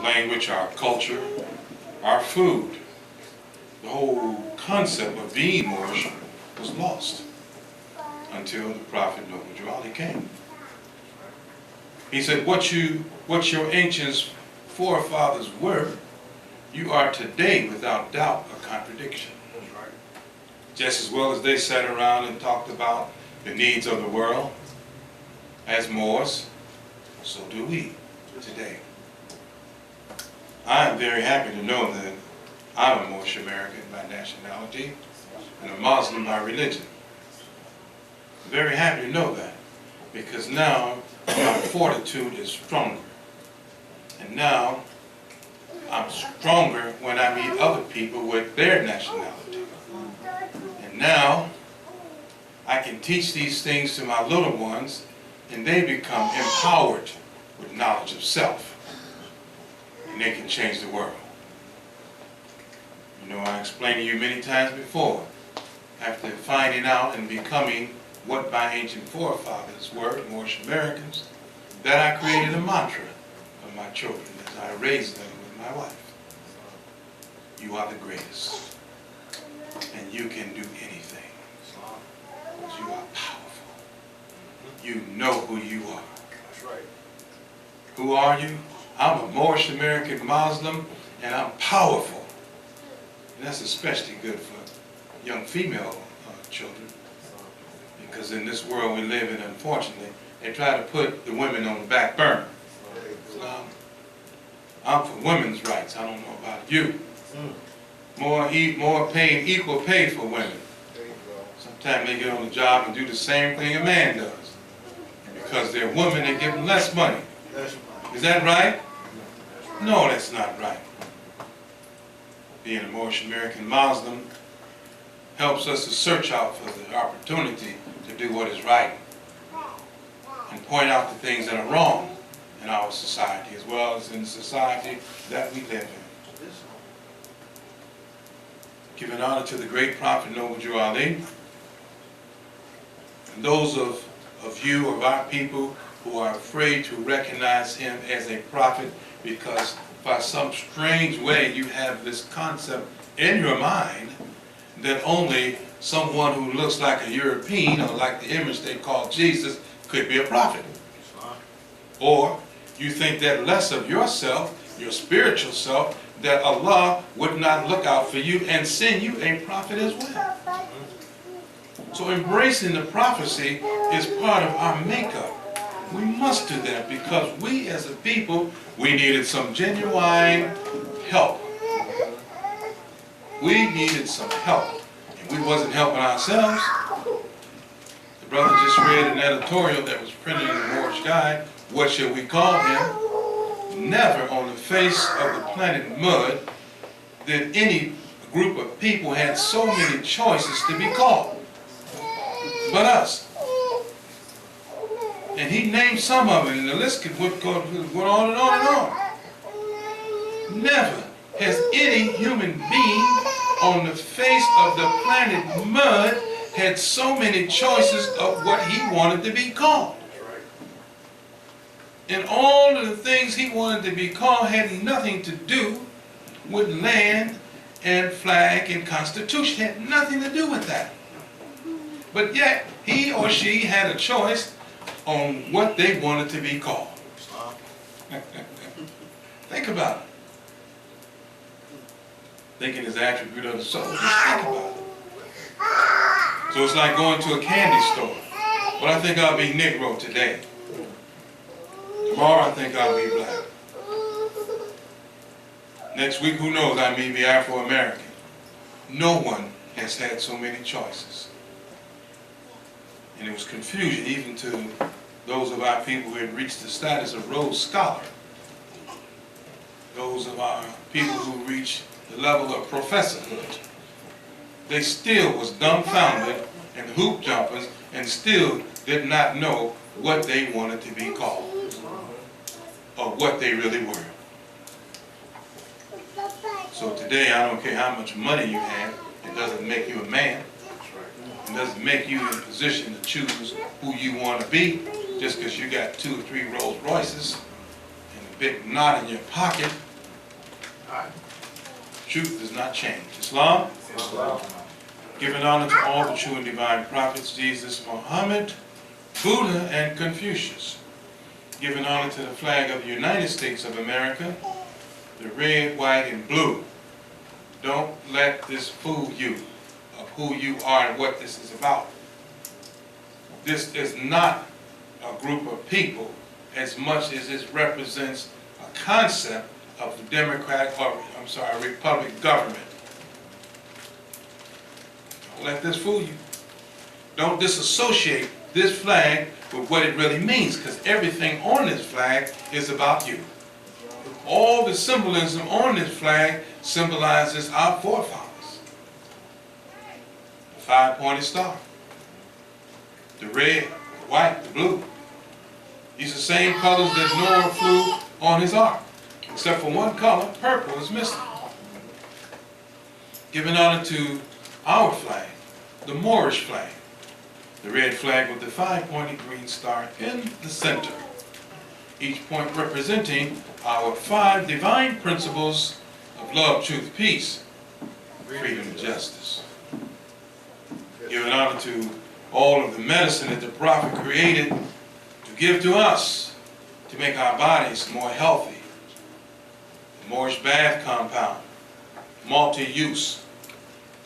language, our culture, our food. The whole concept of being Moorish was lost until the prophet Noble Ali came. He said, what your ancient forefathers were, you are today without doubt a contradiction. Just as well as they sat around and talked about the needs of the world as Moors, so do we today. I am very happy to know that I'm a Moorish American by nationality and a Muslim by religion. I'm very happy to know that, because now my fortitude is stronger. And now I'm stronger when I meet other people with their nationality. And now I can teach these things to my little ones, and they become empowered with knowledge of self. And they can change the world. You know, I explained to you many times before, after finding out and becoming what my ancient forefathers were, Moorish Americans, that I created a mantra for my children as I raised them with my wife. You are the greatest, and you can do anything, because you are powerful. You know who you are. That's right. Who are you? I'm a Moorish American Muslim, and I'm powerful. And that's especially good for young female children, because in this world we live in, unfortunately, they try to put the women on the back burner. I'm for women's rights. I don't know about you. More pay, equal pay for women. Sometimes they get on the job and do the same thing a man does. And because they're women, they give them less money. Is that right? No, that's not right. Being a Moorish American Muslim helps us to search out for the opportunity to do what is right and point out the things that are wrong in our society, as well as in the society that we live in. Giving honor to the great prophet Noble Ali, and those of you, of our people, who are afraid to recognize him as a prophet because by some strange way you have this concept in your mind that only someone who looks like a European, or like the image they call Jesus, could be a prophet. Or you think that less of yourself, your spiritual self, that Allah would not look out for you and send you a prophet as well. So embracing the prophecy is part of our makeup. We must do that, because we as a people, we needed some genuine help. We needed some help, and we wasn't helping ourselves. The brother just read an editorial that was printed in the Moorish Guide. What should we call him? Never on the face of the planet mud did any group of people had so many choices to be called but us. And he named some of it, and the list could go on and on and on. Never has any human being on the face of the planet mud had so many choices of what he wanted to be called. And all of the things he wanted to be called had nothing to do with land and flag and constitution. Had nothing to do with that. But yet, he or she had a choice on what they wanted to be called. Think about it. Thinking is an attribute of the soul. Just think about it. So it's like going to a candy store. Well, I think I'll be Negro today. Tomorrow I think I'll be black. Next week, who knows, I may be Afro-American. No one has had so many choices. And it was confusion even to those of our people who had reached the status of Rhodes Scholar. Those of our people who reached the level of professorhood. They still was dumbfounded and hoop jumpers and still did not know what they wanted to be called or what they really were. So today, I don't care how much money you have, it doesn't make you a man. It doesn't make you in a position to choose who you want to be just because you got 2 or 3 Rolls Royces and a big knot in your pocket Truth does not change. Islam? Islam. Giving honor to all the true and divine prophets, Jesus, Muhammad, Buddha, and Confucius. Giving honor to the flag of the United States of America, the red, white, and blue. Don't let this fool you of who you are and what this is about. This is not a group of people as much as it represents a concept of the Republic government. Don't let this fool you. Don't disassociate this flag with what it really means, because everything on this flag is about you. All the symbolism on this flag symbolizes our forefathers. The five-pointed star, the red, the white, the blue. These are the same colors that Noah flew on his ark, except for one color, purple, is missing. Giving honor to our flag, the Moorish flag, the red flag with the five-pointed green star in the center. Each point representing our five divine principles of love, truth, peace, freedom, and justice. Giving honor to all of the medicine that the prophet created to give to us to make our bodies more healthy. The Moorish bath compound, multi-use,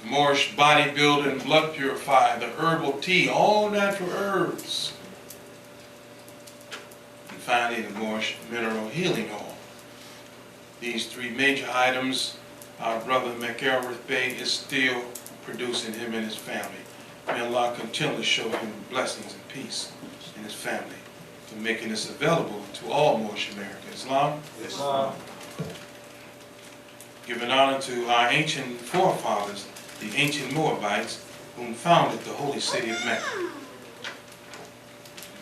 the Moorish bodybuilder and blood purifier, the herbal tea, all natural herbs. And finally, the Moorish mineral healing oil. These three major items, our brother McElrath Bey is still producing, him and his family. May Allah continually show him blessings and peace in his family for making this available to all Moorish America. Islam? Islam. Giving honor to our ancient forefathers, the ancient Moabites, whom founded the holy city of Mecca.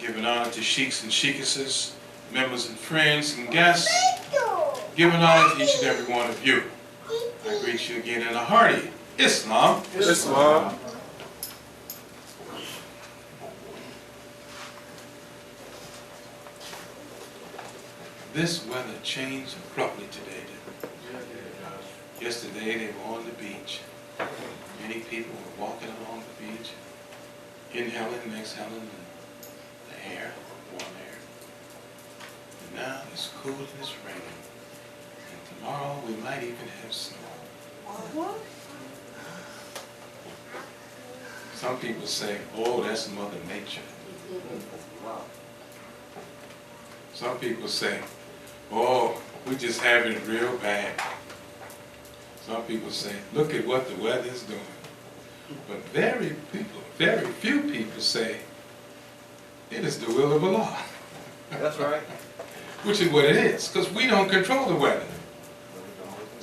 Giving honor to sheikhs and sheikhesses, members and friends and guests. Giving honor to each and every one of you. I greet you again in a hearty Islam. Islam. This weather changed abruptly today, didn't it? Yesterday they were on the beach. Many people were walking along the beach, inhaling and exhaling the air, warm air. And now it's cool and it's raining. And tomorrow we might even have snow. What? Some people say, oh, that's Mother Nature. Some people say, oh, we just having it real bad. Some people say, look at what the weather is doing. But very few people say, it is the will of Allah. That's right. Which is what it is, because we don't control the weather.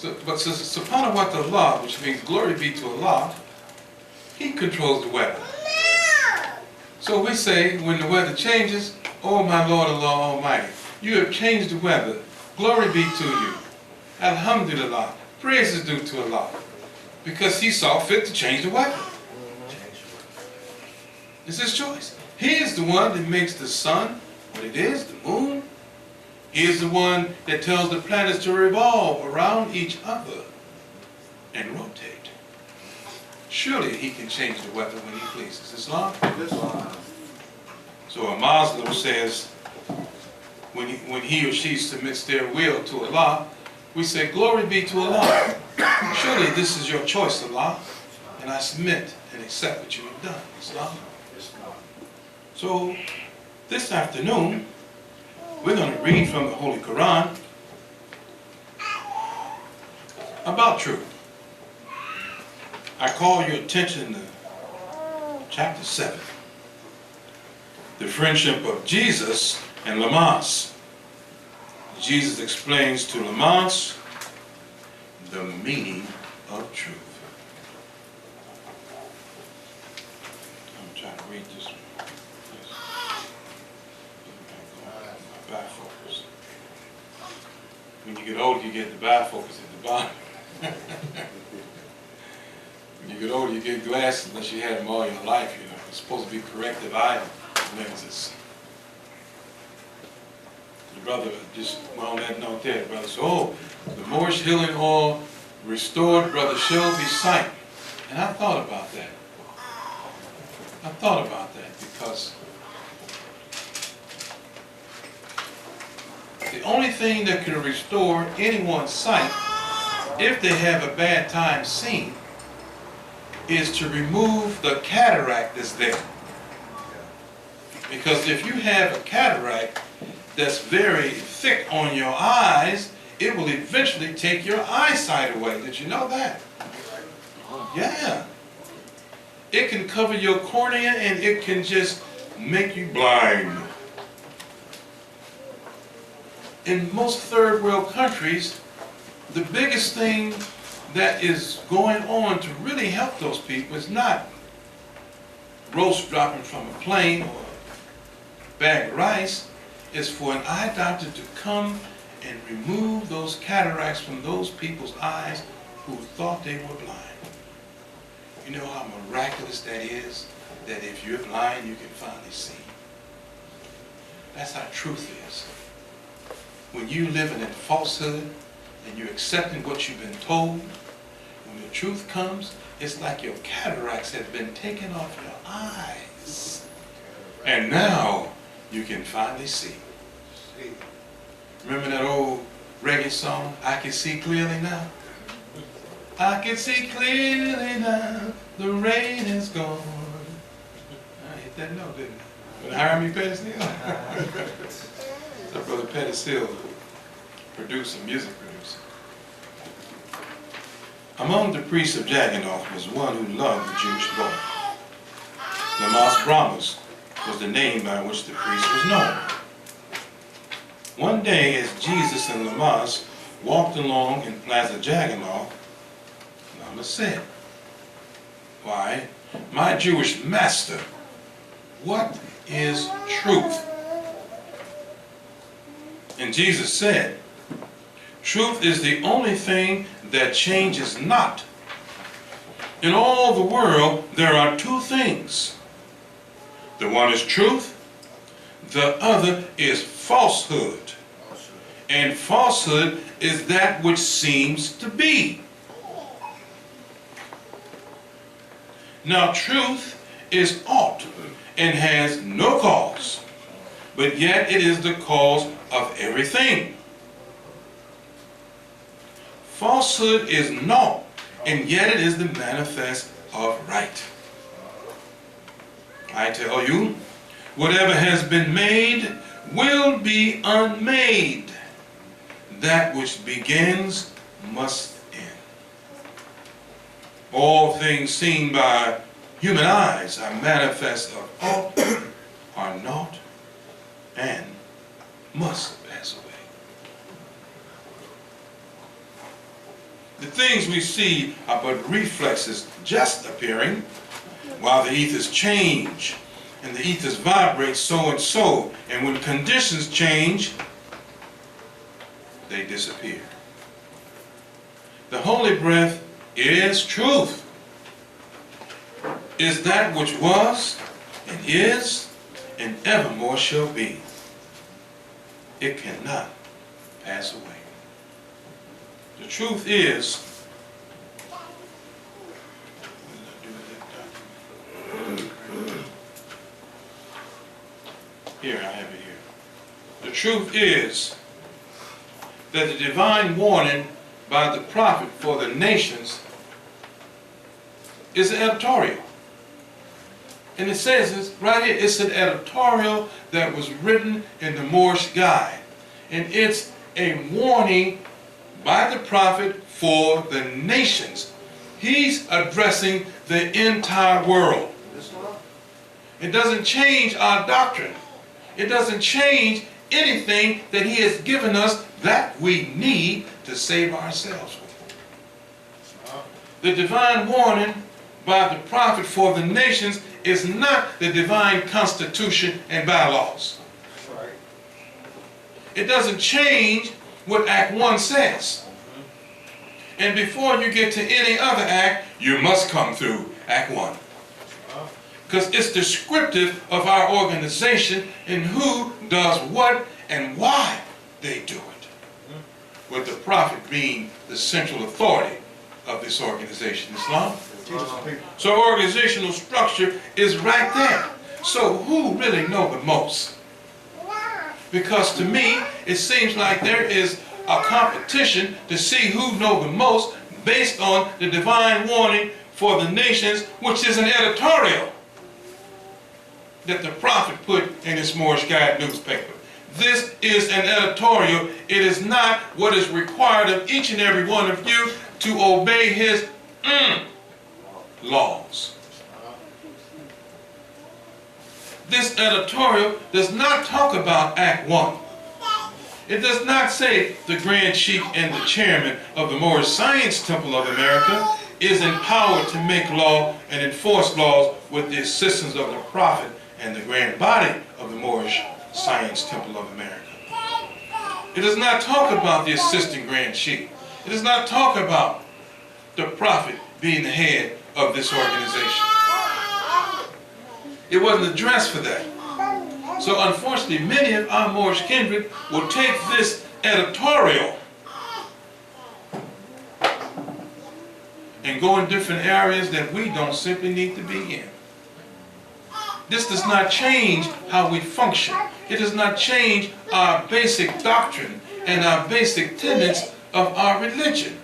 But subhanahu Allah, which means glory be to Allah, He controls the weather. So we say, when the weather changes, oh my Lord Allah Almighty, you have changed the weather. Glory be to you. Alhamdulillah. Praise is due to Allah. Because He saw fit to change the weather. It's His choice. He is the one that makes the sun what it is, the moon. He is the one that tells the planets to revolve around each other and rotate. Surely He can change the weather when He pleases. Islam? Islam. So a Muslim says, when he or she submits their will to Allah, we say, glory be to Allah. Surely this is your choice, Allah, and I submit and accept what you have done. Islam? So this afternoon, we're going to read from the Holy Quran about truth. I call your attention to chapter 7. The friendship of Jesus and Lammas. Jesus explains to Lammas the meaning of truth. I'm trying to read this one. My bifocals. When you get older, you get the bifocals at the bottom. When you get older, you get glasses unless you had them all your life, you know. It's supposed to be corrective eye lenses. the brother just on that note there, the brother said, oh, the Moorish healing oil restored Brother Shelby's sight. And I thought about that. I thought about that because the only thing that can restore anyone's sight, if they have a bad time seeing, is to remove the cataract that's there. Because if you have a cataract that's very thick on your eyes, it will eventually take your eyesight away. Did you know that? Yeah. It can cover your cornea and it can just make you blind. In most third world countries, the biggest thing that is going on to really help those people is not roast dropping from a plane or a bag of rice. Is for an eye doctor to come and remove those cataracts from those people's eyes who thought they were blind. You know how miraculous that is, that if you're blind, you can finally see. That's how truth is. When you living in falsehood and you're accepting what you've been told, when the truth comes, it's like your cataracts have been taken off your eyes. And now you can finally see. Remember that old reggae song, I Can See Clearly Now? I can see clearly now, the rain is gone. I hit that note, didn't I? When I hired me, Petty Steele? That brother Petty Steele, producer, music producer. Among the priests of Jagganoff was one who loved the Jewish boy. Lamas Brahmas was the name by which the priest was known. One day, as Jesus and Lamas walked along in Plaza Jagganoff, Lamas said, "Why, my Jewish master, what is truth?" And Jesus said, "Truth is the only thing that changes not. In all the world, there are two things. The one is truth, the other is falsehood. And falsehood is that which seems to be. Now truth is aught and has no cause, but yet it is the cause of everything. Falsehood is naught, and yet it is the manifest of right. I tell you, whatever has been made will be unmade. That which begins must end. All things seen by human eyes are manifest of aught, are naught, and must pass away. The things we see are but reflexes just appearing, while the ethers change, and the ethers vibrate so and so, and when conditions change, they disappear. The holy breath is truth, is that which was, and is, and evermore shall be. It cannot pass away. The truth is, here, I have it here. The truth is that the divine warning by the prophet for the nations is an editorial. And it says this right here, it's an editorial that was written in the Moorish Guide. And it's a warning by the prophet for the nations. He's addressing the entire world. It doesn't change our doctrine. It doesn't change anything that he has given us that we need to save ourselves with. The divine warning by the prophet for the nations is not the divine constitution and bylaws. It doesn't change what Act 1 says. And before you get to any other act, you must come through Act 1. Because it's descriptive of our organization and who does what and why they do it. With the prophet being the central authority of this organization, Islam. So organizational structure is right there. So who really know the most? Because to me, it seems like there is a competition to see who know the most based on the divine warning for the nations, which is an editorial that the prophet put in his Moorish Guide newspaper. This is an editorial. It is not what is required of each and every one of you to obey his laws. This editorial does not talk about Act 1. It does not say the Grand Sheikh and the chairman of the Moorish Science Temple of America is empowered to make law and enforce laws with the assistance of the prophet and the grand body of the Moorish Science Temple of America. It does not talk about the assistant Grand Sheikh. It does not talk about the prophet being the head of this organization. It wasn't addressed for that. So unfortunately, many of our Moorish kindred will take this editorial and go in different areas that we don't simply need to be in. This does not change how we function. It does not change our basic doctrine and our basic tenets of our religion,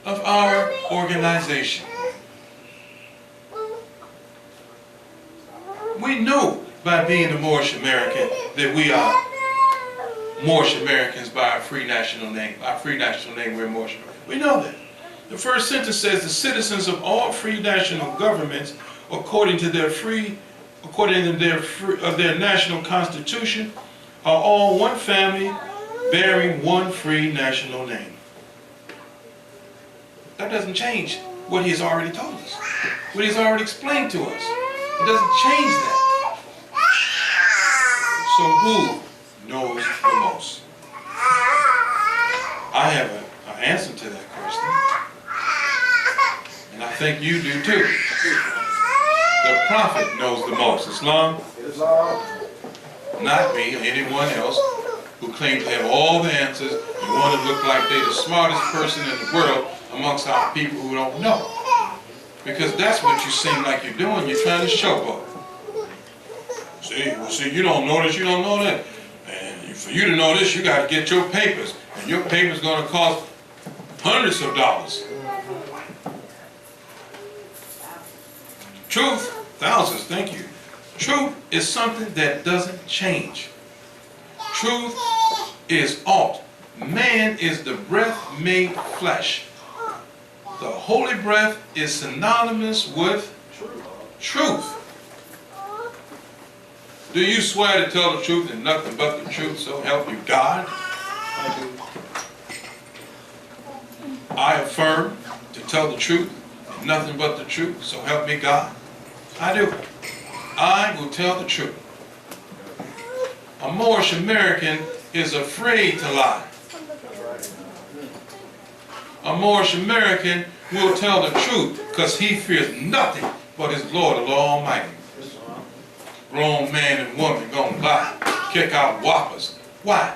of our organization. We know by being a Moorish American that we are Moorish Americans by our free national name. Our free national name, we're Moorish Americans. We know that. The first sentence says the citizens of all free national governments, according to their national constitution, are all one family bearing one free national name. That doesn't change what he's already told us, what he's already explained to us. It doesn't change that. So who knows the most? I have an answer to that question, and I think you do too. The prophet knows the most. Islam, not me or anyone else who claims to have all the answers and want to look like they're the smartest person in the world amongst our people who don't know. Because that's what you seem like you're doing. You're trying to showboat. See, you don't know this, you don't know that. And for you to know this, you got to get your papers. And your paper's going to cost hundreds of dollars. Truth, thousands, thank you. Truth is something that doesn't change. Truth is alt. Man is the breath made flesh. The holy breath is synonymous with truth. Do you swear to tell the truth and nothing but the truth, so help you God? I affirm to tell the truth and nothing but the truth, so help me God. I do. I will tell the truth. A Moorish American is afraid to lie. A Moorish American will tell the truth because he fears nothing but his Lord, the Almighty. Grown man and woman gonna lie, kick out whoppers. Why?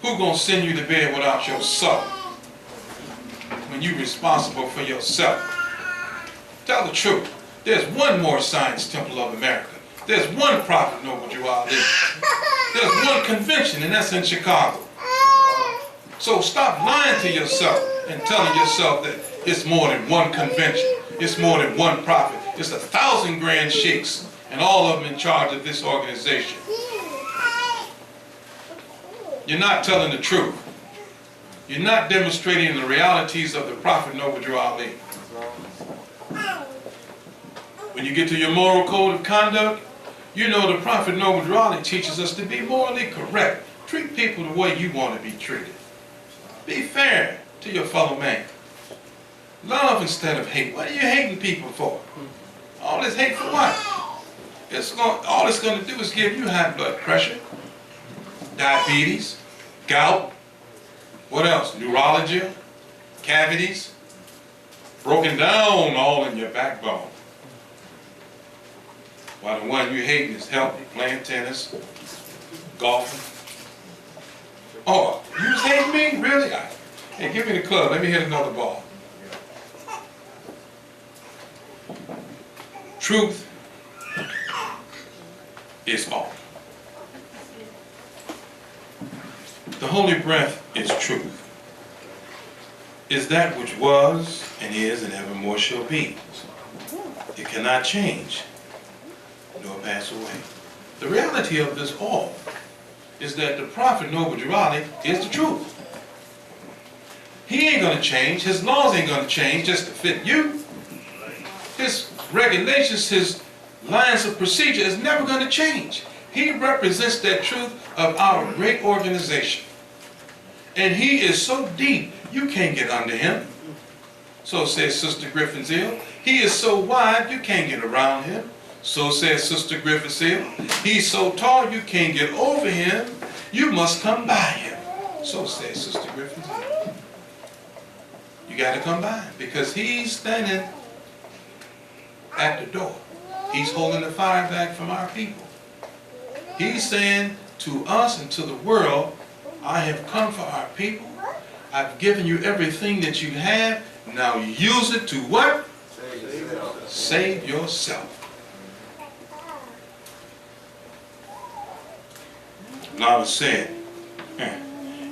Who gonna send you to bed without your soul when you're responsible for yourself? Tell the truth. There's one more Science Temple of America. There's one Prophet Noble Jew Ali. There's one convention, and that's in Chicago. So stop lying to yourself and telling yourself that it's more than one convention. It's more than one prophet. It's 1,000 grand sheikhs, and all of them in charge of this organization. You're not telling the truth. You're not demonstrating the realities of the Prophet Noble Jew Ali. When you get to your moral code of conduct, you know the Prophet Noble Jew Ali teaches us to be morally correct. Treat people the way you want to be treated. Be fair to your fellow man. Love instead of hate. What are you hating people for? All this hate for what? All it's going to do is give you high blood pressure, diabetes, gout, what else? Neurology, cavities, broken down all in your backbone. While the one you're hating is healthy, playing tennis, golfing, Oh, you was hating me? Really? Hey, give me the club. Let me hit another ball. Truth is all. The holy breath is truth. Is that which was and is and evermore shall be. It cannot change nor pass away. The reality of this all is that the prophet Noble Drew is the truth. He ain't going to change. His laws ain't going to change just to fit you. His regulations, his lines of procedure is never going to change. He represents that truth of our great organization. And he is so deep, you can't get under him. So says Sister Griffin's Hill. He is so wide, you can't get around him. So says Sister Griffin's Hill. He's so tall, you can't get over him. You must come by him. So says Sister Griffin's Hill. You got to come by him because he's standing at the door. He's holding the fire back from our people. He's saying to us and to the world, I have come for our people. I've given you everything that you have. Now use it to what? Save yourself. Lava said,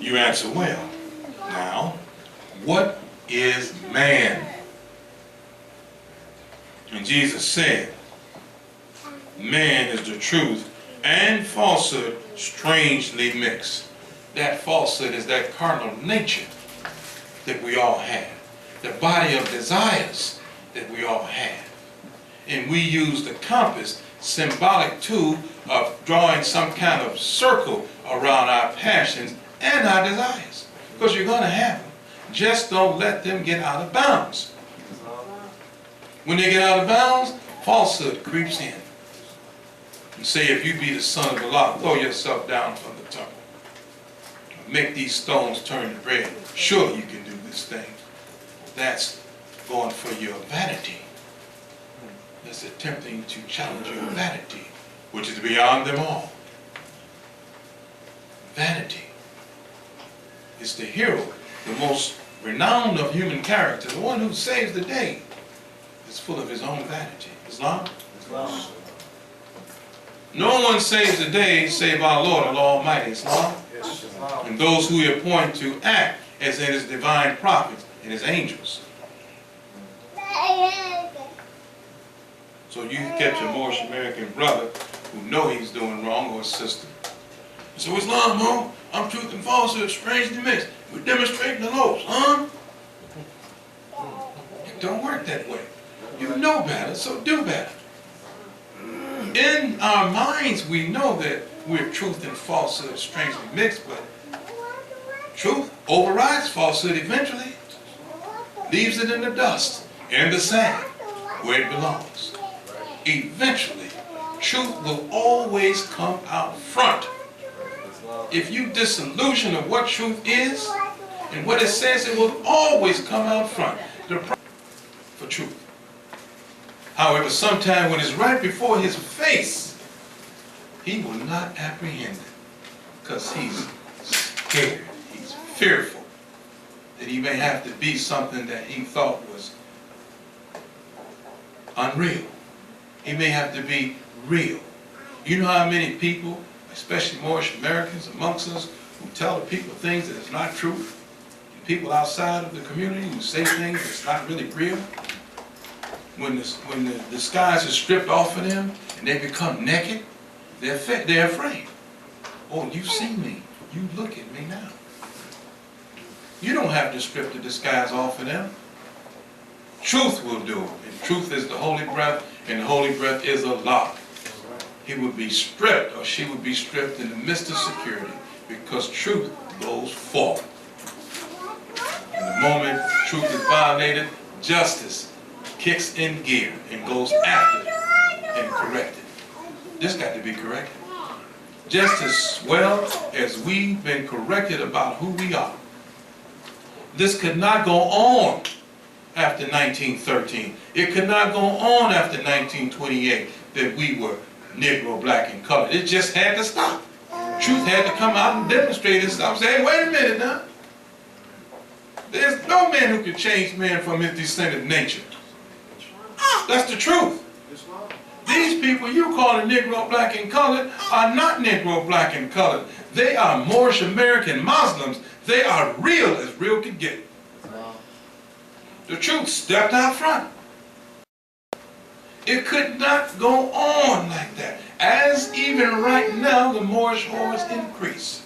you answer well. Now, what is man? And Jesus said, man is the truth and falsehood strangely mixed. That falsehood is that carnal nature that we all have. The body of desires that we all have. And we use the compass, symbolic tool of drawing some kind of circle around our passions and our desires. Because you're going to have them. Just don't let them get out of bounds. When they get out of bounds, falsehood creeps in. And say, if you be the son of Allah, throw yourself down from the temple. Make these stones turn to bread. Surely you can do this thing. That's going for your vanity. That's attempting to challenge your vanity, which is beyond them all. Vanity is the hero, the most renowned of human character, the one who saves the day, is full of his own vanity. Islam? Islam. No one saves the day save our Lord, Allah Almighty. Islam? Yes, Islam. And those who he appoint to act as in his divine prophets and his angels. So you catch a Moorish American brother who know he's doing wrong, or a sister. So Islam, huh? I'm truth and falsehood, strangely mixed. We're demonstrating the laws, huh? It don't work that way. You know better, so do better. In our minds, we know that we're truth and falsehood strangely mixed, but truth overrides falsehood eventually, leaves it in the dust, in the sand, where it belongs. Eventually, truth will always come out front. If you disillusion of what truth is and what it says, it will always come out front. The for truth. However, sometime when it's right before his face, he will not apprehend it because he's scared, he's fearful that he may have to be something that he thought was unreal. He may have to be real. You know how many people, especially Moorish Americans amongst us, who tell the people things that is not true, and people outside of the community who say things that's not really real. When the disguise is stripped off of them and they become naked, they're afraid. Oh, you see me. You look at me now. You don't have to strip the disguise off of them. Truth will do it. And truth is the holy breath, and the holy breath is Allah. He would be stripped, or she would be stripped in the midst of security, because truth goes forward. And the moment truth is violated, justice kicks in gear and goes after it and correct it. This got to be corrected. Just as well as we've been corrected about who we are. This could not go on after 1913. It could not go on after 1928 that we were Negro, black, and colored. It just had to stop. Truth had to come out and demonstrate itself. Say, hey, wait a minute now. There's no man who can change man from his descended nature. That's the truth. These people you call Negro, black, and colored are not Negro, black, and colored. They are Moorish American Muslims. They are real as real can get. The truth stepped out front. It could not go on like that. As even right now, the Moorish horrors increase.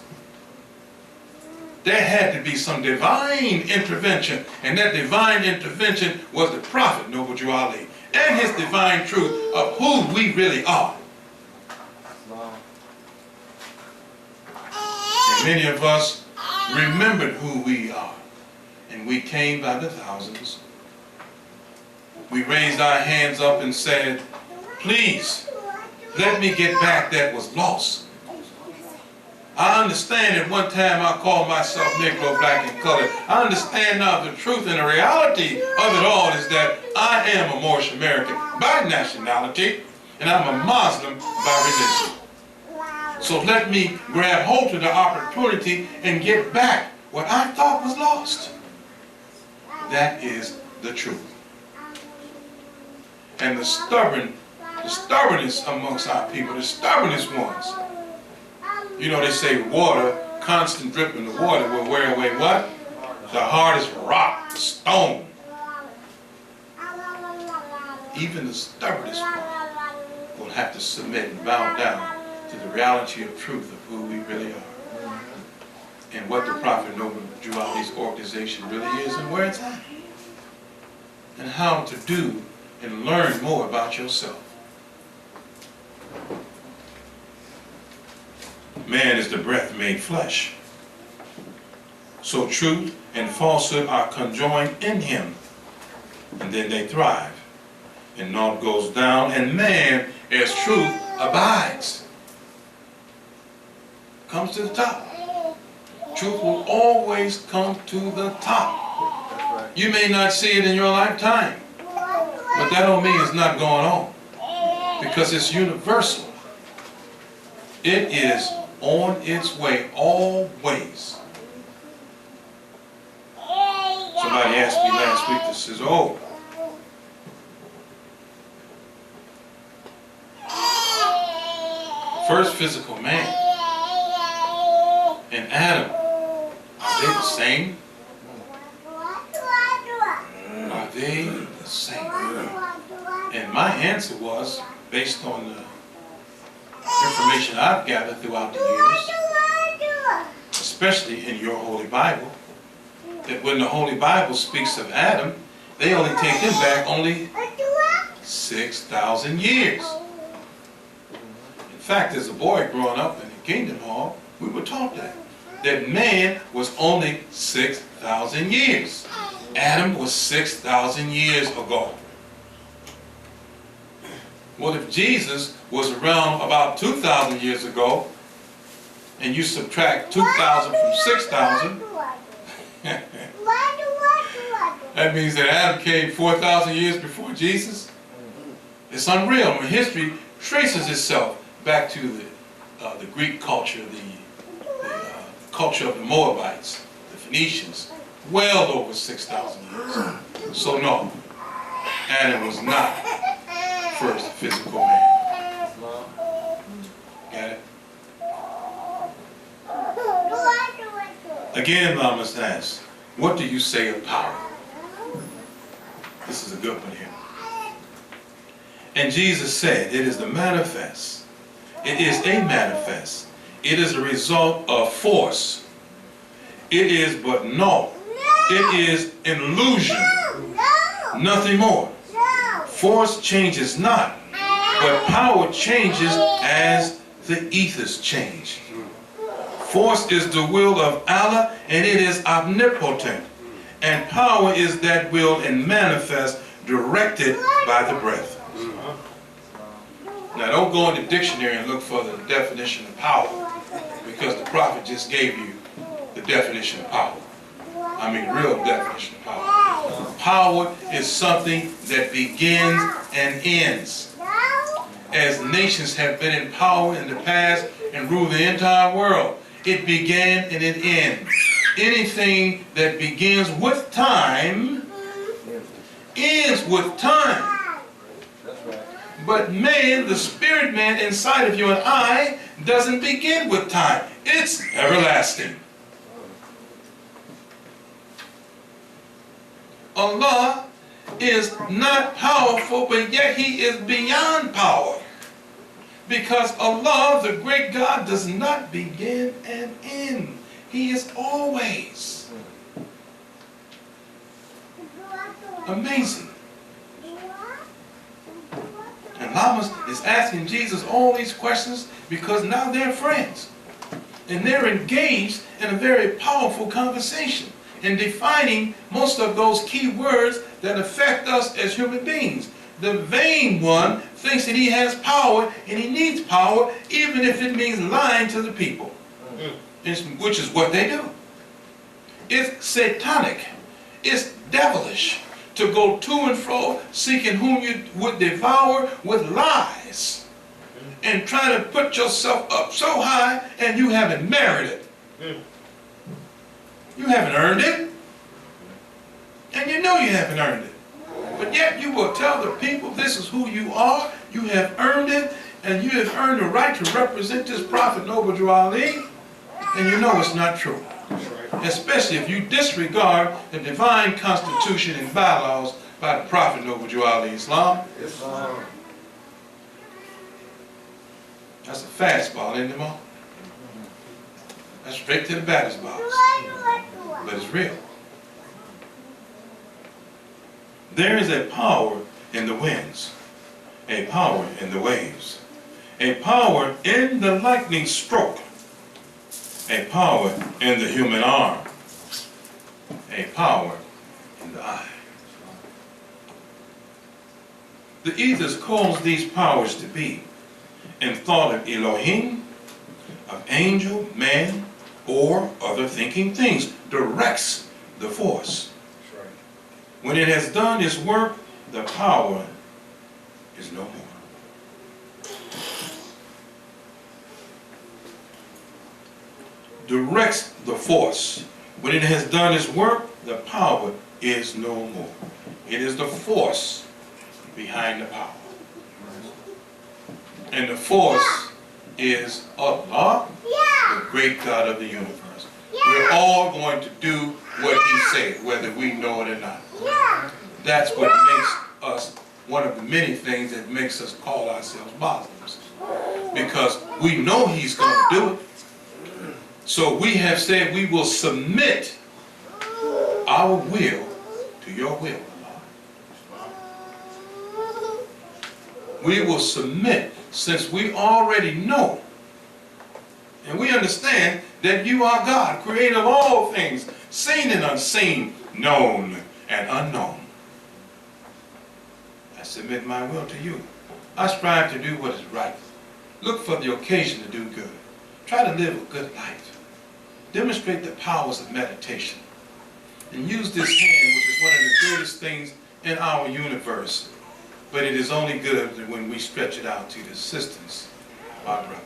There had to be some divine intervention, and that divine intervention was the Prophet Noble Jew Ali and his divine truth of who we really are. And many of us remembered who we are, and we came by the thousands. We raised our hands up and said, please, let me get back that was lost. I understand at one time I called myself Negro, black, and colored. I understand now the truth and the reality of it all is that I am a Moorish American by nationality, and I'm a Muslim by religion. So let me grab hold of the opportunity and get back what I thought was lost. That is the truth. And the stubbornness amongst our people, the stubbornest ones. You know, they say water, constant dripping of water will wear away what? The hardest rock, the stone. Even the stubbornest one will have to submit and bow down to the reality of truth of who we really are. And what the Prophet Noble Jew Ali's organization really is and where it's at. And how to do and learn more about yourself. Man is the breath made flesh. So truth and falsehood are conjoined in him, and then they thrive. And naught goes down, and man, as truth, abides. Comes to the top. Truth will always come to the top. You may not see it in your lifetime, but that don't mean it's not going on, because it's universal. It is on its way always. Somebody asked me last week, that says, oh, first physical man and Adam, are they the same? Are they the same? And my answer was, based on the information I've gathered throughout the years, especially in your Holy Bible, that when the Holy Bible speaks of Adam, they only take him back only 6,000 years. In fact, as a boy growing up in the Kingdom Hall, we were taught that man was only 6,000 years. Adam was 6,000 years ago. Well, if Jesus was around about 2,000 years ago, and you subtract 2,000 from 6,000, that means that Adam came 4,000 years before Jesus. It's unreal. When history traces itself back to the Greek culture, the culture of the Moabites, the Phoenicians, well over 6,000 years. So no, Adam was not first physical man. Got it? Again, I must ask, what do you say of power? This is a good one here. And Jesus said, it is the manifest. It is a manifest. It is a result of force. It is but naught. It is an illusion. Nothing more. Force changes not, but power changes as the ethers change. Force is the will of Allah, and it is omnipotent. And power is that will and manifest directed by the breath. Now don't go in the dictionary and look for the definition of power, because the prophet just gave you the definition of power. I mean, real definition of power. Power is something that begins and ends. As nations have been in power in the past, and rule the entire world. It began and it ends. Anything that begins with time ends with time. That's right. But man, the spirit man inside of you and I, doesn't begin with time. It's everlasting. Allah is not powerful, but yet He is beyond power. Because Allah, the great God, does not begin and end. He is always. Amazing. And Lama is asking Jesus all these questions because now they're friends. And they're engaged in a very powerful conversation and defining most of those key words that affect us as human beings. The vain one thinks that he has power and he needs power even if it means lying to the people, which is what they do. It's satanic. It's devilish to go to and fro seeking whom you would devour with lies and try to put yourself up so high and you haven't merited it. You haven't earned it. And you know you haven't earned it. But yet you will tell the people this is who you are, you have earned it, and you have earned the right to represent this prophet Noble Drew Ali, and you know it's not true. Especially if you disregard the divine constitution and bylaws by the prophet Noble Drew Ali Islam. That's a fastball, isn't it, Mom? That's straight to the batter's box. But it's real. There is a power in the winds, a power in the waves, a power in the lightning stroke, a power in the human arm, a power in the eye. The ethers calls these powers to be in thought of Elohim, of angel, man, or other thinking things, directs the force. When it has done its work, the power is no more. Directs the force. When it has done its work, the power is no more. It is the force behind the power. And the force is Allah, the great God of the universe. We're all going to do what He said, whether we know it or not. That's what makes us one of the many things that makes us call ourselves Muslims. Because we know He's going to do it. So we have said we will submit our will to your will, Allah. We will submit since we already know and we understand that you are God, creator of all things, seen and unseen, known and unknown. I submit my will to you. I strive to do what is right. Look for the occasion to do good. Try to live a good life. Demonstrate the powers of meditation. And use this hand, which is one of the greatest things in our universe. But it is only good when we stretch it out to the assistance of our brother.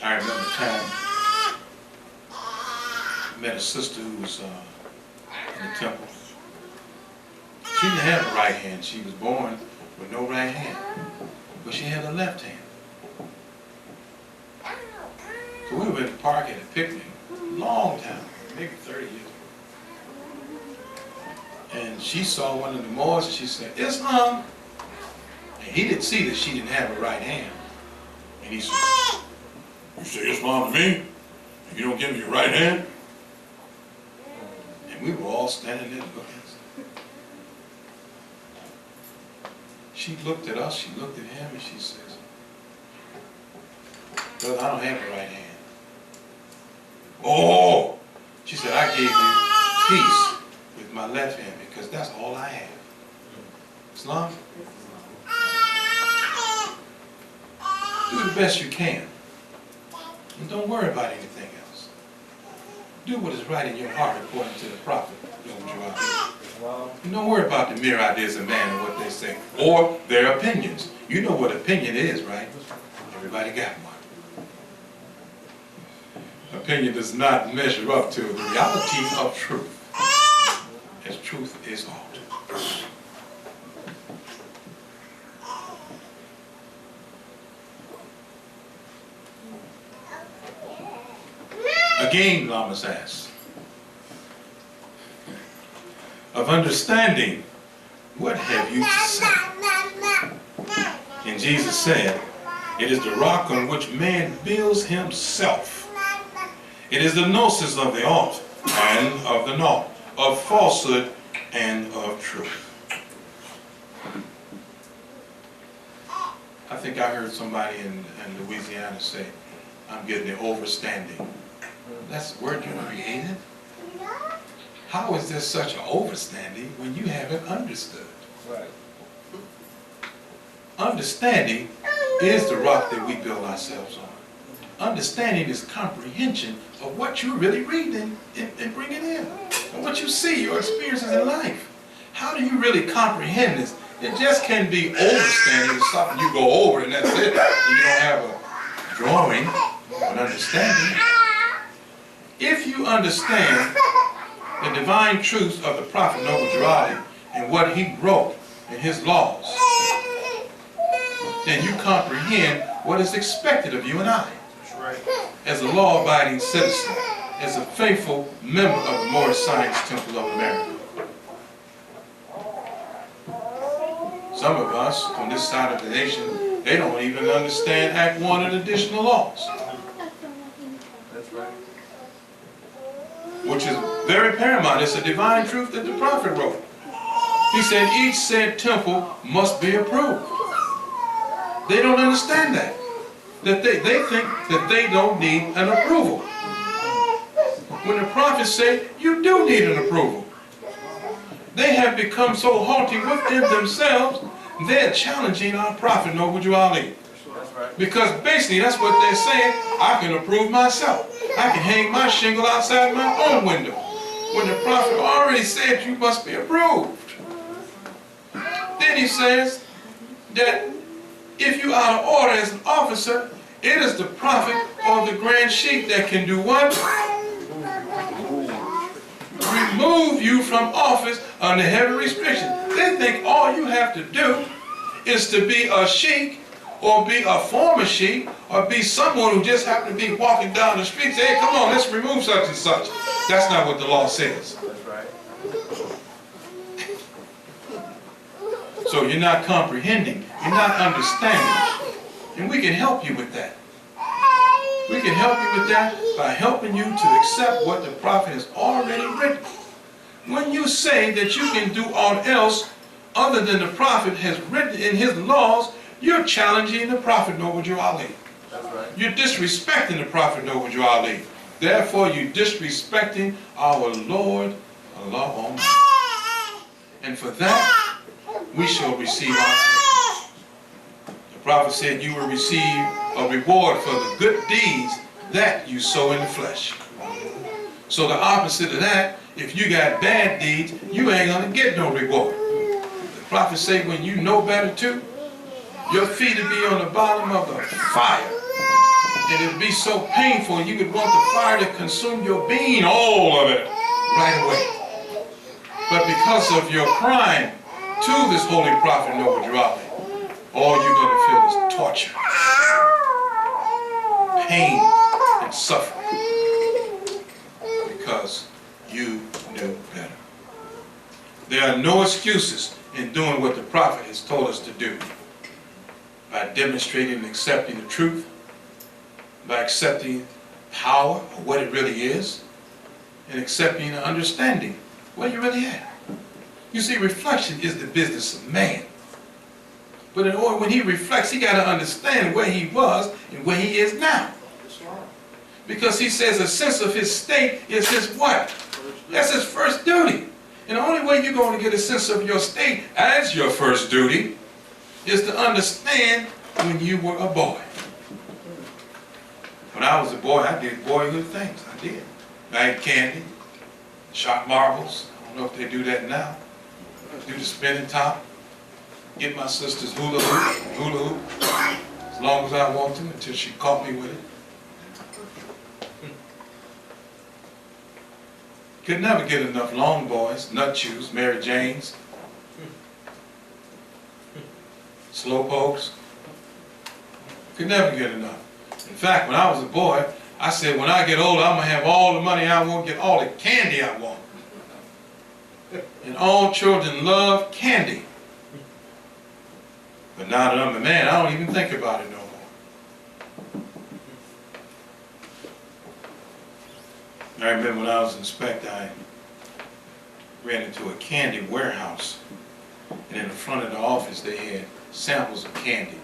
I remember a time I met a sister who was in the temple. She didn't have a right hand. She was born with no right hand. But she had a left hand. So we were in the park at a picnic, long time, maybe 30 years ago. And she saw one of the Moors and she said, Islam. And he didn't see that she didn't have a right hand. And he said, you say Islam to me? And you don't give me your right hand? And we were all standing there looking. She looked at us, she looked at him, and she says, brother, I don't have a right hand. Oh! She said, I gave you peace with my left hand because that's all I have. Islam? Do the best you can. And don't worry about anything else. Do what is right in your heart according to the prophet. And don't worry about the mere ideas of man and what they say. Or their opinions. You know what opinion is, right? Everybody got one. opinion does not measure up to the reality of truth, as truth is ought. Again, Lamas asks, of understanding, what have you to say? And Jesus said, it is the rock on which man builds himself. It is the gnosis of the alt and of the naught, of falsehood and of truth. I think I heard somebody in Louisiana say, I'm getting the overstanding. That's the word you created? How is there such an overstanding when you haven't understood? Right. Understanding is the rock that we build ourselves on. Understanding is comprehension of what you're really reading and bringing in. And what you see, your experiences in life. How do you really comprehend this? It just can be overstanding. It's something you go over and that's it. And you don't have a drawing, an understanding. If you understand the divine truths of the prophet Noble Girardi and what he wrote in his laws, then you comprehend what is expected of you and I. That's right. As a law-abiding citizen, as a faithful member of the Moorish Science Temple of America. Some of us on this side of the nation, they don't even understand Act 1 and additional laws. That's right. Which is very paramount. It's a divine truth that the prophet wrote. He said each said temple must be approved. They don't understand that. That they think that they don't need an approval. When the prophets say you do need an approval. They have become so haughty within themselves, they're challenging our prophet Noble Girardi. That's right. Because basically that's what they're saying, I can approve myself. I can hang my shingle outside my own window. When the prophet already said you must be approved. Then he says that if you are out of order as an officer, it is the prophet or the grand sheik that can do what? Remove you from office under heavy restriction. They think all you have to do is to be a sheik or be a former sheik or be someone who just happened to be walking down the street say, hey, come on, let's remove such and such. That's not what the law says. That's right. So you're not comprehending, you're not understanding. And we can help you with that. We can help you with that by helping you to accept what the prophet has already written. When you say that you can do aught else other than the prophet has written in his laws, you're challenging the prophet Noble Girardi. That's right. You're disrespecting the prophet Noble Girardi. Therefore, you're disrespecting our Lord, Allah Almighty. And for that, we shall receive our pay. The prophet said you will receive a reward for the good deeds that you sow in the flesh. So the opposite of that, if you got bad deeds, you ain't going to get no reward. The prophet said when you know better too, your feet will be on the bottom of the fire. And it would be so painful, you would want the fire to consume your being, all of it, right away. But because of your crime to this holy prophet Noble Girardi, all you're going to feel is torture, pain, and suffering. Because you knew better. There are no excuses in doing what the prophet has told us to do. By demonstrating and accepting the truth, by accepting power, or what it really is, and accepting and understanding where you're really at. You see, reflection is the business of man. But in order, when he reflects, he got to understand where he was and where he is now. Because he says a sense of his state is his what? That's his first duty. And the only way you're going to get a sense of your state as your first duty is to understand when you were a boy. When I was a boy, I did boyhood things. I did. I ate candy, shot marbles. I don't know if they do that now. Do the spinning top. Get my sister's hula hoop, as long as I want to, until she caught me with it. Could never get enough Long Boys, Nut Chews, Mary Janes, Slow Pokes. Could never get enough. In fact, when I was a boy, I said, when I get older, I'm going to have all the money I want, get all the candy I want. And all children love candy. But now that I'm a man, I don't even think about it no more. I remember when I was an inspector, I ran into a candy warehouse. And in the front of the office, they had samples of candy.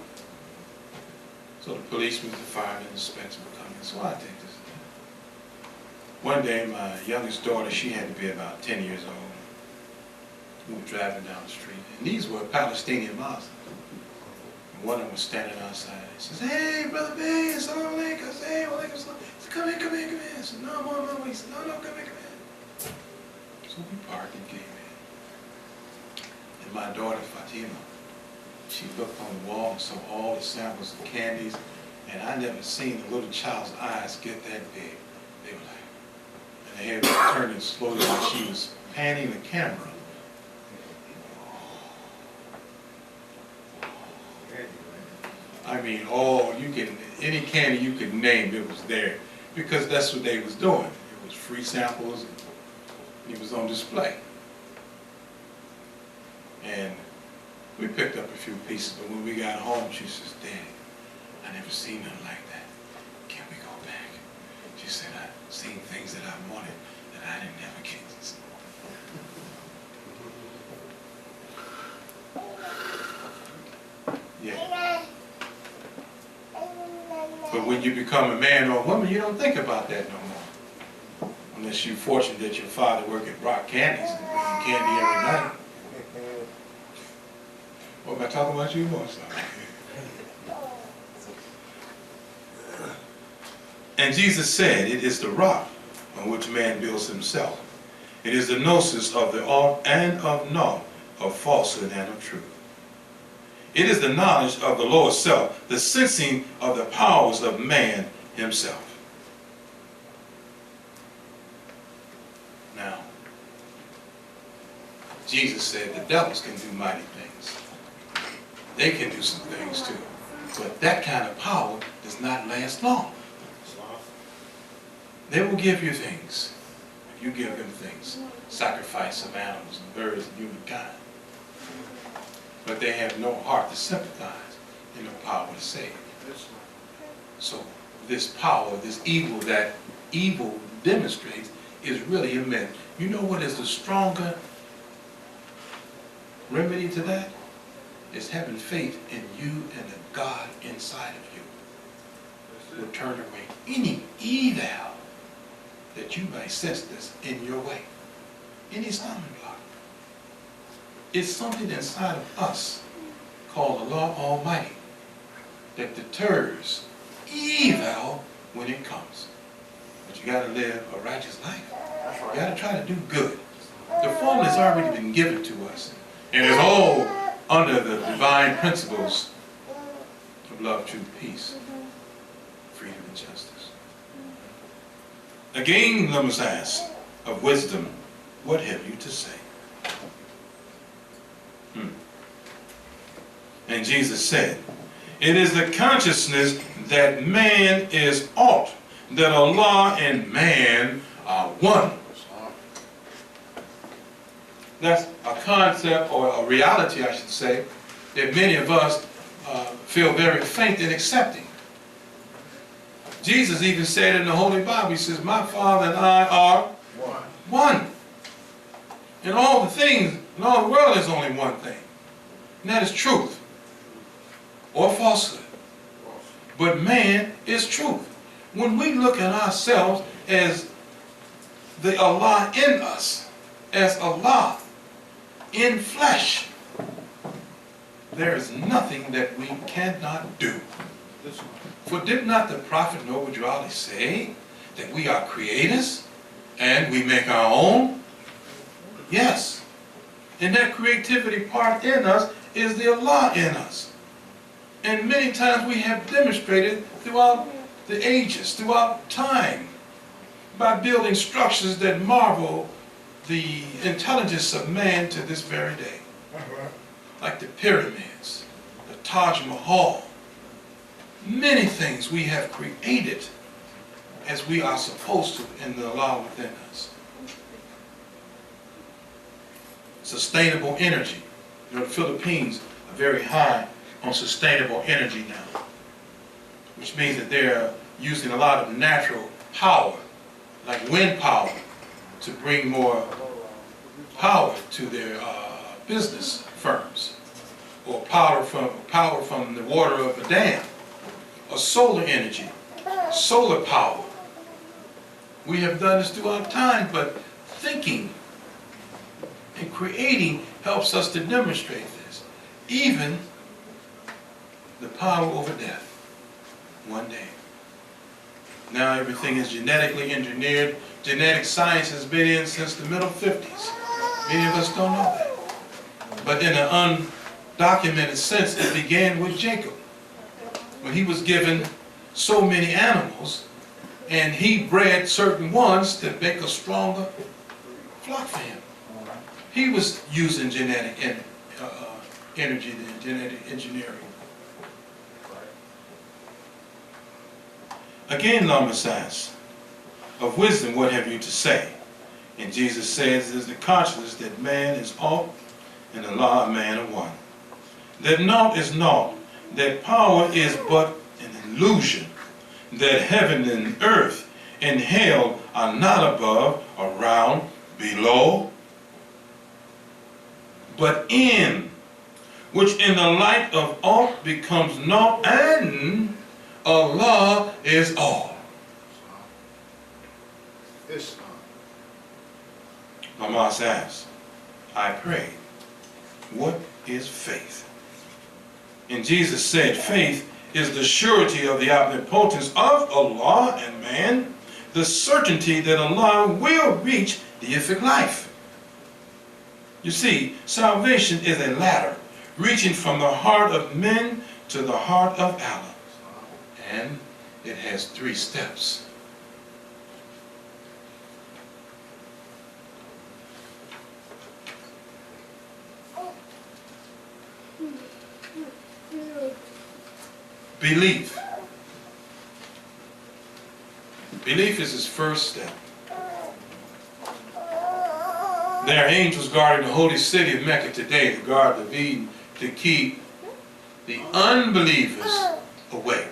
So the policemen, the firemen, the inspectors would come in. So I take this. One day, my youngest daughter, she had to be about 10 years old. We were driving down the street, and these were Palestinian Muslims. And one of them was standing outside. He says, "Hey, Brother B, assalamu alaikum." I said, "Hey, wa alaikum salam." He said, "Come in, come in, come in." I said, "No, I'm on my way." He said, "No, come in, come in." So we parked and came in. And my daughter, Fatima, she looked on the wall and saw all the samples of candies, and I never seen a little child's eyes get that big. They were like, and they had to turn it slowly like she was panning the camera. I mean, any candy you could name, it was there, because that's what they was doing. It was free samples, and it was on display. And we picked up a few pieces, but when we got home, she says, "Dad, I never seen nothing like that. Can we go back?" She said, "I've seen things that I wanted that I didn't never get." Yeah. But when you become a man or a woman, you don't think about that no more. Unless you're fortunate that your father worked at Rock Candies and bringing candy every night. What am I talking about you more? And Jesus said, "It is the rock on which man builds himself. It is the gnosis of the art and of naught, of falsehood and of truth. It is the knowledge of the lower self, the sensing of the powers of man himself." Now, Jesus said the devils can do mighty things. They can do some things too. But that kind of power does not last long. They will give you things. If you give them things, sacrifice of animals and birds and humankind. But they have no heart to sympathize and no power to save. So this power, this evil that evil demonstrates is really a myth. You know what is the stronger remedy to that? Is having faith in you and the God inside of you. Will turn away any evil that you might sense this in your way. Any stumbling block. It's something inside of us called the Lord Almighty that deters evil when it comes. But you got to live a righteous life. You got to try to do good. The formula has already been given to us. And it's all under the divine principles of love, truth, peace, freedom, and justice. Again, let us ask of wisdom, what have you to say? And Jesus said, "It is the consciousness that man is aught, that Allah and man are one." That's a concept, or a reality, I should say, that many of us feel very faint in accepting. Jesus even said in the Holy Bible, he says, "My Father and I are one." In all the things, in all the world, there's only one thing. And that is truth or falsehood. But man is truth. When we look at ourselves as the Allah in us, as Allah in flesh, there is nothing that we cannot do. For did not the prophet Noah say that we are creators and we make our own? Yes. And that creativity part in us is the Allah in us. And many times we have demonstrated throughout the ages, throughout time, by building structures that marvel the intelligence of man to this very day. Like the pyramids, the Taj Mahal. Many things we have created as we are supposed to in the law within us. Sustainable energy. You know, the Philippines are very high on sustainable energy now, which means that they're using a lot of natural power, like wind power, to bring more power to their business firms, or power from the water of a dam, or solar energy, solar power. We have done this throughout time, but thinking and creating helps us to demonstrate this. Even the power over death, one day. Now everything is genetically engineered. Genetic science has been in since the middle 50s. Many of us don't know that. But in an undocumented sense, it began with Jacob, when he was given so many animals, and he bred certain ones to make a stronger flock for him. He was using genetic energy and genetic engineering. Again, Lama says, of wisdom, what have you to say? And Jesus says, it is the consciousness that man is all, and Allah, a man of one. That naught is naught, that power is but an illusion, that heaven and earth and hell are not above, around, below, but in, which in the light of aught becomes naught, and Allah is all. Hamas asks, I pray, what is faith? And Jesus said, faith is the surety of the omnipotence of Allah and man, the certainty that Allah will reach deific life. You see, salvation is a ladder reaching from the heart of men to the heart of Allah. And it has 3 steps. Belief. Belief is his first step. There are angels guarding the holy city of Mecca today, the Garden of Eden, to keep the unbelievers away.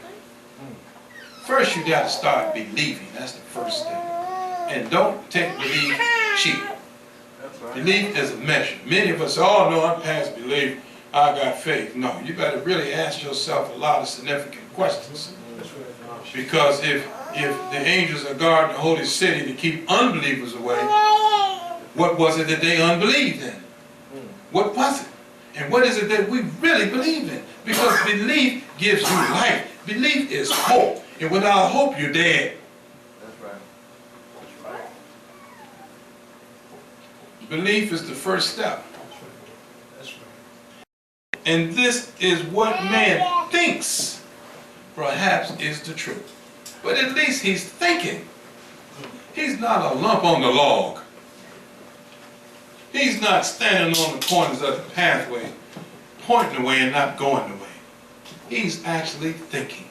First, you got to start believing. That's the first step. And don't take belief cheap. Belief is a measure. Many of us all know I'm past belief. I got faith. No, you better really ask yourself a lot of significant questions. Because if the angels are guarding the holy city to keep unbelievers away, what was it that they unbelieved in? What was it? And what is it that we really believe in? Because belief gives you life. Belief is hope. And without hope, you're dead. That's right. That's right. Belief is the first step. And this is what man thinks perhaps is the truth. But at least he's thinking. He's not a lump on the log. He's not standing on the corners of the pathway, pointing away and not going away. He's actually thinking.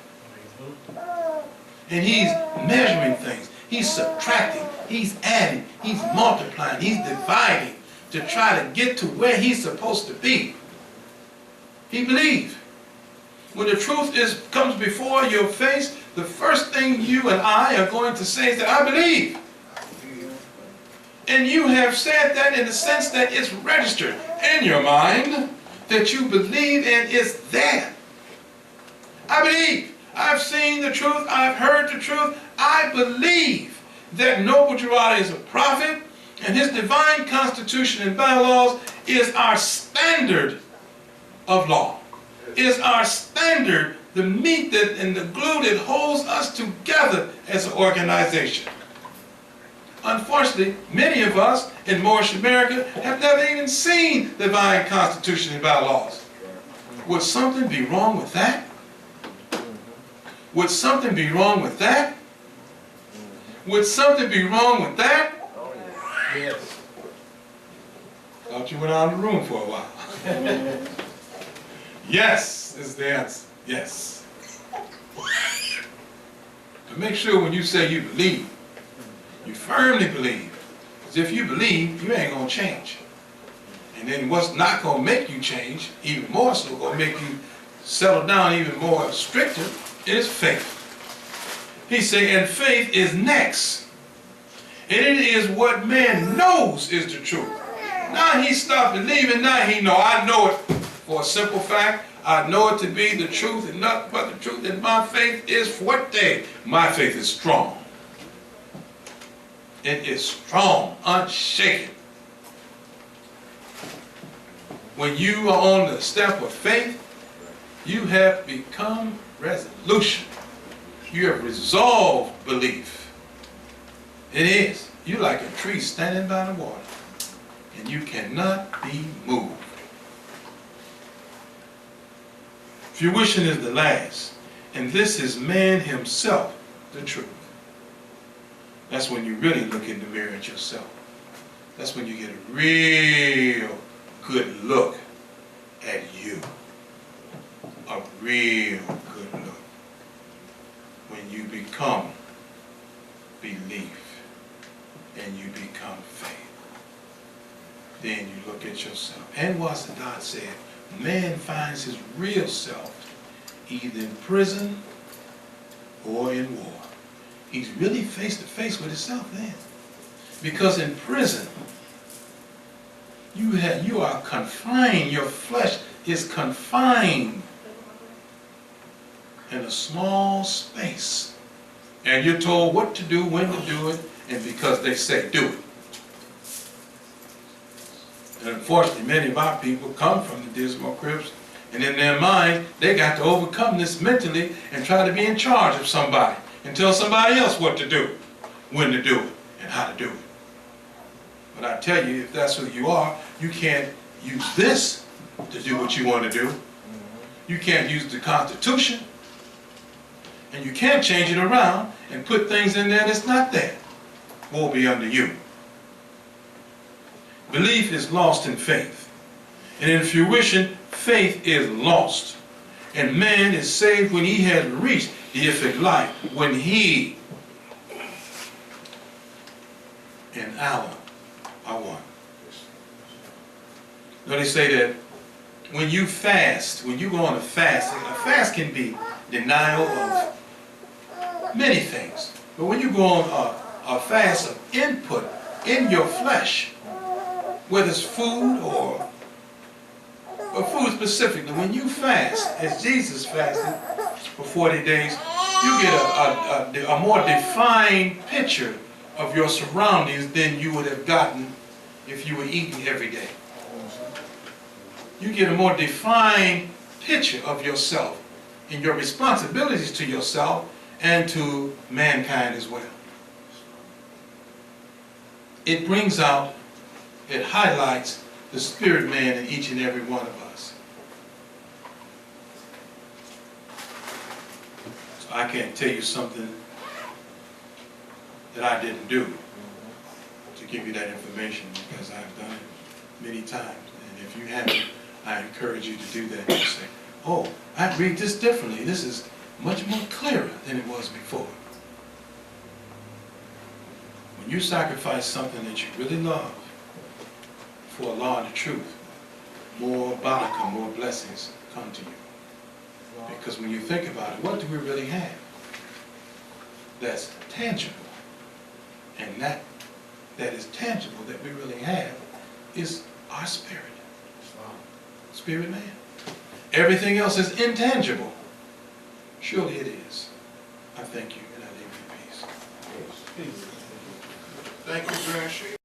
And he's measuring things. He's subtracting. He's adding. He's multiplying. He's dividing to try to get to where he's supposed to be. He believes. When the truth comes before your face, the first thing you and I are going to say is that I believe. And you have said that in the sense that it's registered in your mind that you believe and it's there. I believe. I've seen the truth. I've heard the truth. I believe that Noble Drew is a prophet and his divine constitution and bylaws is our standard of law. Is our standard, the meat that and the glue that holds us together as an organization. Unfortunately, many of us in Moorish America have never even seen the divine constitution and bylaws. Would something be wrong with that? Would something be wrong with that? Would something be wrong with that? Oh, yeah. Yes. Thought you went out of the room for a while. Yes is the answer. Yes. But make sure when you say you believe, you firmly believe. Because if you believe, you ain't going to change. And then what's not going to make you change, even more so, going to make you settle down even more stricter, is faith. He said, and faith is next. And it is what man knows is the truth. Now he stopped believing, now he know. I know it for a simple fact. I know it to be the truth and nothing but the truth. And my faith is forte. My faith is strong. It is strong, unshaken. When you are on the step of faith, you have become resolution. You have resolved belief. It is. You're like a tree standing by the water, and you cannot be moved. Fruition is the last, and this is man himself, the truth. That's when you really look in the mirror at yourself. That's when you get a real good look at you. A real good look. When you become belief and you become faith. Then you look at yourself. And what's the God said, man finds his real self either in prison or in war. He's really face to face with himself then. Because in prison, you are confined, your flesh is confined in a small space. And you're told what to do, when to do it, and because they say do it. And unfortunately, many of our people come from the dismal crypts, and in their mind, they got to overcome this mentally and try to be in charge of somebody and tell somebody else what to do, when to do it, and how to do it. But I tell you, if that's who you are, you can't use this to do what you want to do. You can't use the Constitution, and you can't change it around and put things in there that's not there. Woe be unto you. Belief is lost in faith. And in fruition, faith is lost. And man is saved when he has reached the infinite life. When he and Allah are one. Now they say that when you fast, when you go on a fast can be denial of many things. But when you go on a fast of input in your flesh, whether it's food or food specifically, when you fast, as Jesus fasted for 40 days, you get a more defined picture of your surroundings than you would have gotten if you were eating every day. You get a more defined picture of yourself and your responsibilities to yourself and to mankind as well. It brings out, it highlights the spirit man in each and every one of us. So I can't tell you something that I didn't do to give you that information, because I've done it many times. And if you haven't, I encourage you to do that. You say, oh, I read this differently. This is much more clearer than it was before. When you sacrifice something that you really love for Allah and the truth, more barakah, more blessings come to you. Because when you think about it, what do we really have that's tangible? And that is tangible that we really have is our spirit. Spirit man. Everything else is intangible. Surely it is. I thank you, and I leave you in peace. Peace. Thank you, Grant.